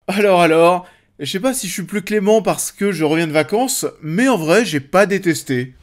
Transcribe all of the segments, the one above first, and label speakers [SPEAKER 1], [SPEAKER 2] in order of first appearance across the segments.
[SPEAKER 1] Alors, je sais pas si je suis plus clément parce que je reviens de vacances, mais en vrai, j'ai pas détesté.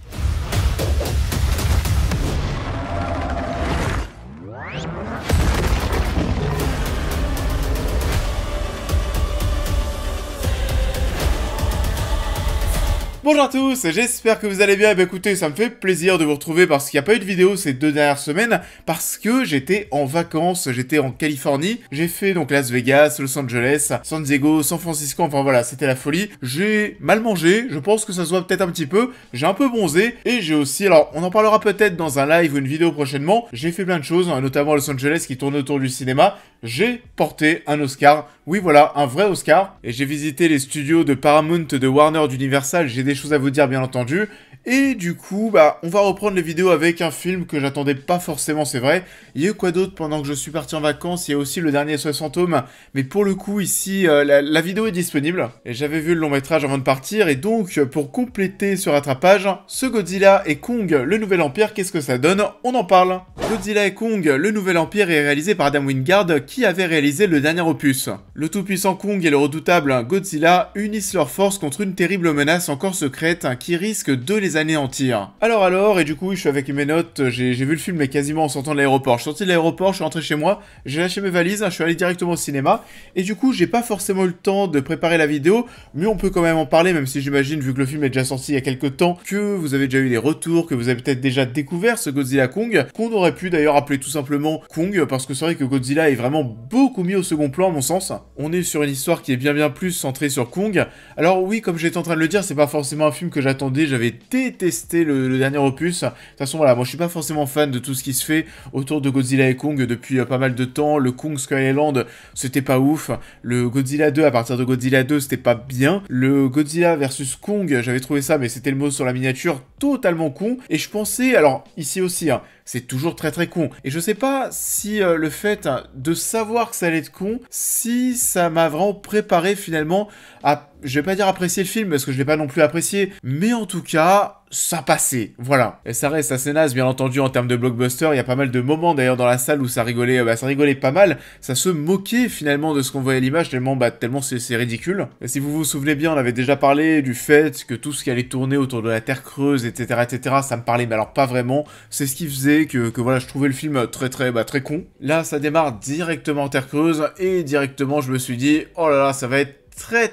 [SPEAKER 1] Bonjour à tous, j'espère que vous allez bien. Et bah écoutez, ça me fait plaisir de vous retrouver parce qu'il n'y a pas eu de vidéo ces 2 dernières semaines parce que j'étais en vacances, j'étais en Californie. J'ai fait donc Las Vegas, Los Angeles, San Diego, San Francisco, enfin voilà, c'était la folie. J'ai mal mangé, je pense que ça se voit peut-être un petit peu, j'ai un peu bronzé et j'ai aussi, alors on en parlera peut-être dans un live ou une vidéo prochainement, j'ai fait plein de choses, notamment à Los Angeles qui tourne autour du cinéma. J'ai porté un Oscar, oui voilà, un vrai Oscar, et j'ai visité les studios de Paramount, de Warner, d'Universal, j'ai des choses à vous dire bien entendu, et du coup, on va reprendre les vidéos avec un film que j'attendais pas forcément, c'est vrai. Il y a eu quoi d'autre pendant que je suis parti en vacances? Il y a aussi le dernier SOS Fantôme, mais pour le coup, ici, la vidéo est disponible, et j'avais vu le long métrage avant de partir, et donc, pour compléter ce rattrapage, ce Godzilla et Kong, le Nouvel Empire, qu'est-ce que ça donne? On en parle. Godzilla et Kong, le Nouvel Empire est réalisé par Adam Wingard, qui avait réalisé le dernier opus. Le tout-puissant Kong et le redoutable Godzilla unissent leurs forces contre une terrible menace encore secrète qui risque de les anéantir. Alors, et du coup, je suis avec mes notes, j'ai vu le film mais quasiment en sortant de l'aéroport. Je suis sorti de l'aéroport, je suis rentré chez moi, j'ai lâché mes valises, je suis allé directement au cinéma, et du coup, j'ai pas forcément eu le temps de préparer la vidéo, mais on peut quand même en parler, même si j'imagine, vu que le film est déjà sorti il y a quelques temps, que vous avez déjà eu des retours, que vous avez peut-être déjà découvert ce Godzilla Kong, qu'on aurait pu d'ailleurs appeler tout simplement Kong, parce que c'est vrai que Godzilla est vraiment beaucoup mis au second plan à mon sens. On est sur une histoire qui est bien plus centrée sur Kong. Alors oui, comme j'étais en train de le dire, c'est pas forcément un film que j'attendais, j'avais détesté le dernier opus. De toute façon voilà, moi je suis pas forcément fan de tout ce qui se fait autour de Godzilla et Kong depuis pas mal de temps. Le Kong Skull Island, c'était pas ouf. Le Godzilla 2, à partir de Godzilla 2, c'était pas bien. Le Godzilla versus Kong, j'avais trouvé ça, mais c'était le mot sur la miniature, totalement con. Et je pensais, alors ici aussi, c'est toujours très con. Et je sais pas si le fait de savoir que ça allait être con, si ça m'a vraiment préparé finalement à, je vais pas dire apprécier le film parce que je l'ai pas non plus apprécié, mais en tout cas, ça passait, voilà. Et ça reste assez naze, bien entendu, en termes de blockbuster. Il y a pas mal de moments d'ailleurs dans la salle où ça rigolait pas mal. Ça se moquait finalement de ce qu'on voyait à l'image, tellement c'est ridicule. Et si vous vous souvenez bien, on avait déjà parlé du fait que tout ce qui allait tourner autour de la Terre creuse, etc., ça me parlait, mais alors pas vraiment. C'est ce qui faisait que voilà, je trouvais le film très con. Là, ça démarre directement en Terre creuse, et directement, je me suis dit, oh là là, ça va être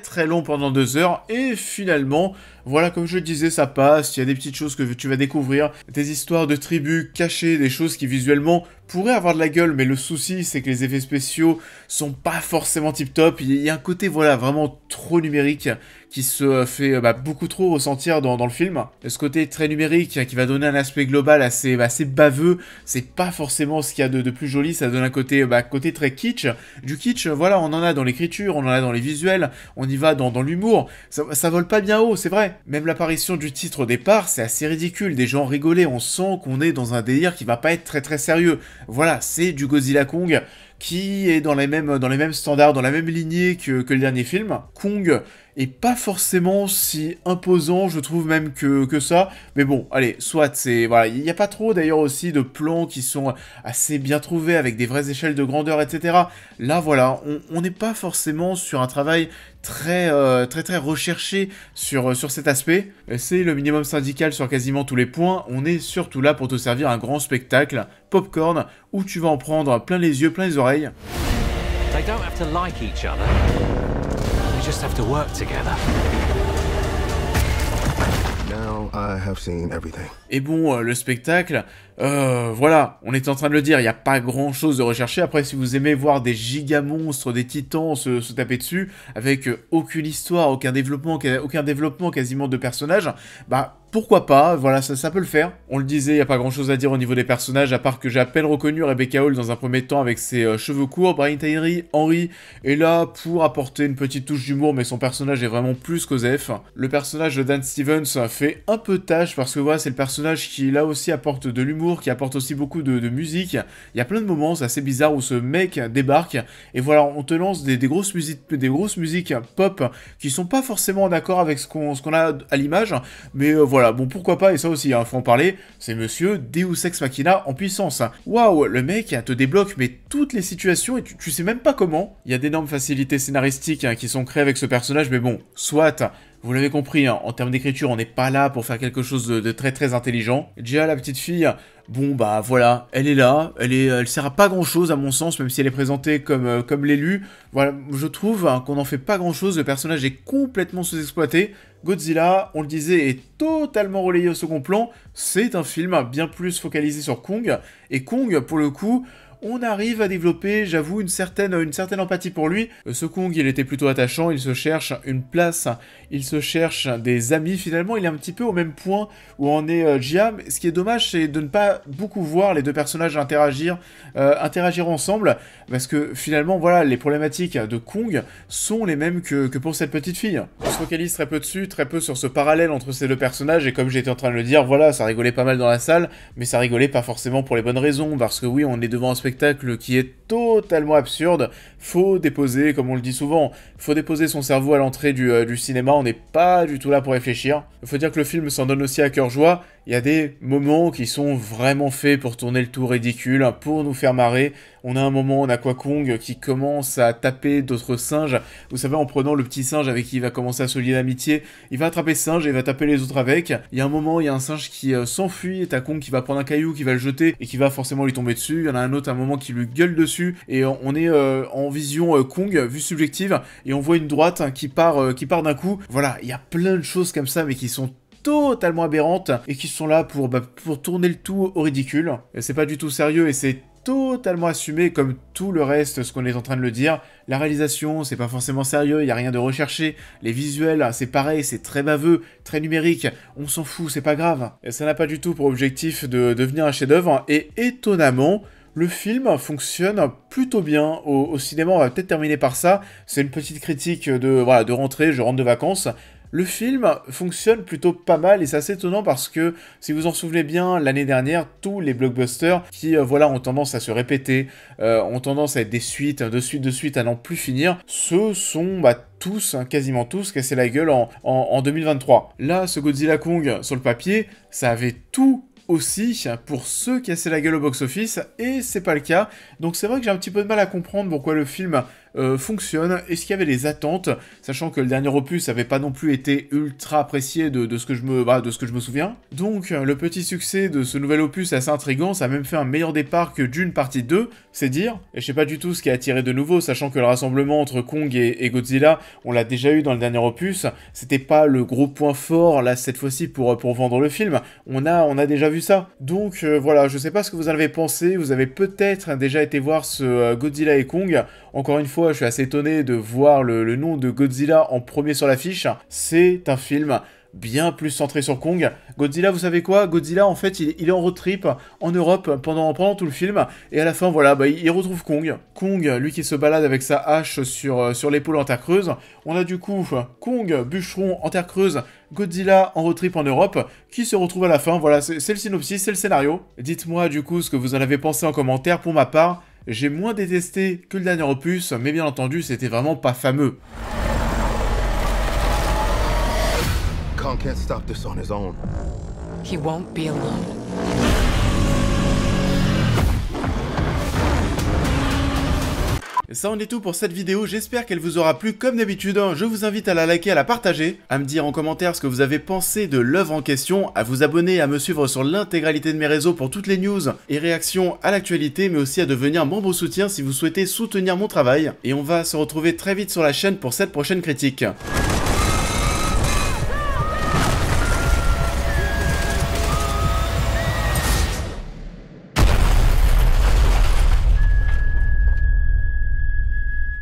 [SPEAKER 1] très long pendant 2 heures, et finalement, voilà, comme je le disais, ça passe, il y a des petites choses que tu vas découvrir, des histoires de tribus cachées, des choses qui visuellement pourraient avoir de la gueule, mais le souci, c'est que les effets spéciaux sont pas forcément tip-top, il y a un côté, voilà, vraiment trop numérique, qui se fait beaucoup trop ressentir dans le film. Et ce côté très numérique, qui va donner un aspect global assez baveux, c'est pas forcément ce qu'il y a de plus joli, ça donne un côté, côté très kitsch. Du kitsch, voilà, on en a dans l'écriture, on en a dans les visuels, on y va dans l'humour, ça vole pas bien haut, c'est vrai. Même l'apparition du titre au départ, c'est assez ridicule, des gens rigolaient, on sent qu'on est dans un délire qui va pas être très sérieux. Voilà, c'est du Godzilla Kong qui est dans les mêmes standards, dans la même lignée que le dernier film. Kong est pas forcément si imposant, je trouve même que ça, mais bon, allez, soit, c'est, voilà, il n'y a pas trop d'ailleurs aussi de plans qui sont assez bien trouvés, avec des vraies échelles de grandeur, etc. Là, voilà, on n'est pas forcément sur un travail très recherché sur cet aspect. C'est le minimum syndical sur quasiment tous les points, on est surtout là pour te servir un grand spectacle, popcorn, où tu vas en prendre plein les yeux, plein les oreilles.
[SPEAKER 2] They don't have to like each other. They just have to work together.
[SPEAKER 3] Now I have seen everything.
[SPEAKER 1] Et bon, le spectacle, voilà, on était en train de le dire, il n'y a pas grand chose de recherché. Après, si vous aimez voir des giga-monstres, des titans se taper dessus, avec aucune histoire, aucun développement quasiment de personnages, pourquoi pas, voilà, ça peut le faire. On le disait, il n'y a pas grand chose à dire au niveau des personnages, à part que j'ai à peine reconnu Rebecca Hall dans un premier temps avec ses cheveux courts. Brian Tyree Henry est là pour apporter une petite touche d'humour, mais son personnage est vraiment plus qu'Osef. Le personnage de Dan Stevens fait un peu tâche, parce que voilà, c'est le personnage qui là aussi apporte de l'humour, qui apporte aussi beaucoup de musique. Il y a plein de moments, c'est assez bizarre, où ce mec débarque, et voilà, on te lance des grosses musiques pop, qui sont pas forcément en accord avec ce qu'on a à l'image, mais voilà. voilà, bon pourquoi pas, et ça aussi, faut en parler, c'est monsieur Deus Ex Machina en puissance. Waouh, le mec te débloque mais toutes les situations et tu sais même pas comment. Il y a d'énormes facilités scénaristiques qui sont créées avec ce personnage, mais bon, soit... Vous l'avez compris, en termes d'écriture, on n'est pas là pour faire quelque chose de très très intelligent. Gia, la petite fille, bon bah voilà, elle est là, elle sert à pas grand chose à mon sens, même si elle est présentée comme l'élu. Voilà, je trouve qu'on n'en fait pas grand chose, le personnage est complètement sous-exploité. Godzilla, on le disait, est totalement relayé au second plan. C'est un film bien plus focalisé sur Kong, et Kong, pour le coup... On arrive à développer, j'avoue, une certaine empathie pour lui. Ce Kong, il était plutôt attachant, il se cherche une place, il se cherche des amis. Finalement, il est un petit peu au même point où en est Gia. Ce qui est dommage, c'est de ne pas beaucoup voir les deux personnages interagir ensemble, parce que finalement, voilà, les problématiques de Kong sont les mêmes que pour cette petite fille. On se focalise très peu dessus, très peu sur ce parallèle entre ces deux personnages, et comme j'étais en train de le dire, voilà, ça rigolait pas mal dans la salle, mais ça rigolait pas forcément pour les bonnes raisons, parce que oui, on est devant un spectacle qui est totalement absurde. Faut déposer, comme on le dit souvent, faut déposer son cerveau à l'entrée du cinéma, on n'est pas du tout là pour réfléchir. Il faut dire que le film s'en donne aussi à cœur joie. Il y a des moments qui sont vraiment faits pour tourner le tout ridicule, pour nous faire marrer. On a un moment en Aquakong qui commence à taper d'autres singes. Vous savez, en prenant le petit singe avec qui il va commencer à se lier d'amitié, il va attraper ce singe et il va taper les autres avec. Il y a un moment, il y a un singe qui s'enfuit, et t'as Kong qui va prendre un caillou, qui va le jeter et qui va forcément lui tomber dessus. Il y en a un autre à un moment qui lui gueule dessus et on est en vision Kong, vue subjective, et on voit une droite qui part d'un coup. Voilà, il y a plein de choses comme ça, mais qui sont totalement aberrantes et qui sont là pour tourner le tout au ridicule. C'est pas du tout sérieux et c'est totalement assumé comme tout le reste, ce qu'on est en train de le dire. La réalisation, c'est pas forcément sérieux, il y a rien de recherché. Les visuels, c'est pareil, c'est très baveux, très numérique. On s'en fout, c'est pas grave. Et ça n'a pas du tout pour objectif de devenir un chef-d'œuvre. Et étonnamment, le film fonctionne plutôt bien au cinéma. On va peut-être terminer par ça. C'est une petite critique de rentrée, je rentre de vacances. Le film fonctionne plutôt pas mal et c'est assez étonnant parce que, si vous en souvenez bien, l'année dernière, tous les blockbusters qui, ont tendance à se répéter, ont tendance à être des suites, de suite à n'en plus finir, se sont tous, quasiment tous, cassé la gueule en 2023. Là, ce Godzilla Kong, sur le papier, ça avait tout aussi pour se casser la gueule au box-office, et c'est pas le cas. Donc c'est vrai que j'ai un petit peu de mal à comprendre pourquoi le film fonctionne. Est-ce qu'il y avait des attentes, sachant que le dernier opus avait pas non plus été ultra apprécié de ce que je me souviens. Donc le petit succès de ce nouvel opus est assez intriguant, ça a même fait un meilleur départ que Dune partie 2, c'est dire. Et je sais pas du tout ce qui a attiré de nouveau, sachant que le rassemblement entre Kong et Godzilla, on l'a déjà eu dans le dernier opus, c'était pas le gros point fort là cette fois-ci pour vendre le film. On a déjà vu ça. Donc voilà, je sais pas ce que vous en avez pensé, vous avez peut-être déjà été voir ce Godzilla et Kong. Encore une fois, je suis assez étonné de voir le nom de Godzilla en premier sur l'affiche. C'est un film bien plus centré sur Kong. Godzilla, vous savez quoi? Godzilla, en fait, il est en road trip en Europe pendant tout le film, et à la fin, voilà, il retrouve Kong. Kong, lui qui se balade avec sa hache sur l'épaule en terre creuse. On a du coup Kong, bûcheron en terre creuse, Godzilla en road trip en Europe, qui se retrouve à la fin. Voilà, c'est le synopsis, c'est le scénario. Dites-moi du coup ce que vous en avez pensé en commentaire. Pour ma part, j'ai moins détesté que le dernier opus, mais bien entendu, c'était vraiment pas fameux.
[SPEAKER 3] Kong can't stop this on his own.
[SPEAKER 4] He won't be alone.
[SPEAKER 1] Ça en est tout pour cette vidéo, j'espère qu'elle vous aura plu. Comme d'habitude, je vous invite à la liker, à la partager, à me dire en commentaire ce que vous avez pensé de l'œuvre en question, à vous abonner, à me suivre sur l'intégralité de mes réseaux pour toutes les news et réactions à l'actualité, mais aussi à devenir membre soutien si vous souhaitez soutenir mon travail. Et on va se retrouver très vite sur la chaîne pour cette prochaine critique.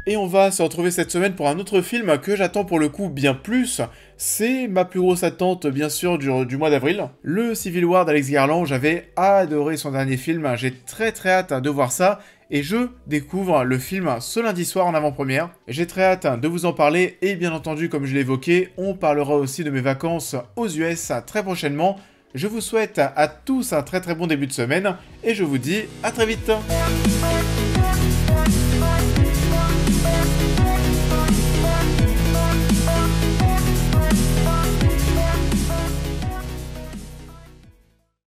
[SPEAKER 1] Et on va se retrouver cette semaine pour un autre film que j'attends pour le coup bien plus. C'est ma plus grosse attente bien sûr du mois d'avril. Le Civil War d'Alex Garland, j'avais adoré son dernier film, j'ai très hâte de voir ça. Et je découvre le film ce lundi soir en avant-première. J'ai très hâte de vous en parler et bien entendu, comme je l'ai évoqué, on parlera aussi de mes vacances aux US très prochainement. Je vous souhaite à tous un très bon début de semaine et je vous dis à très vite.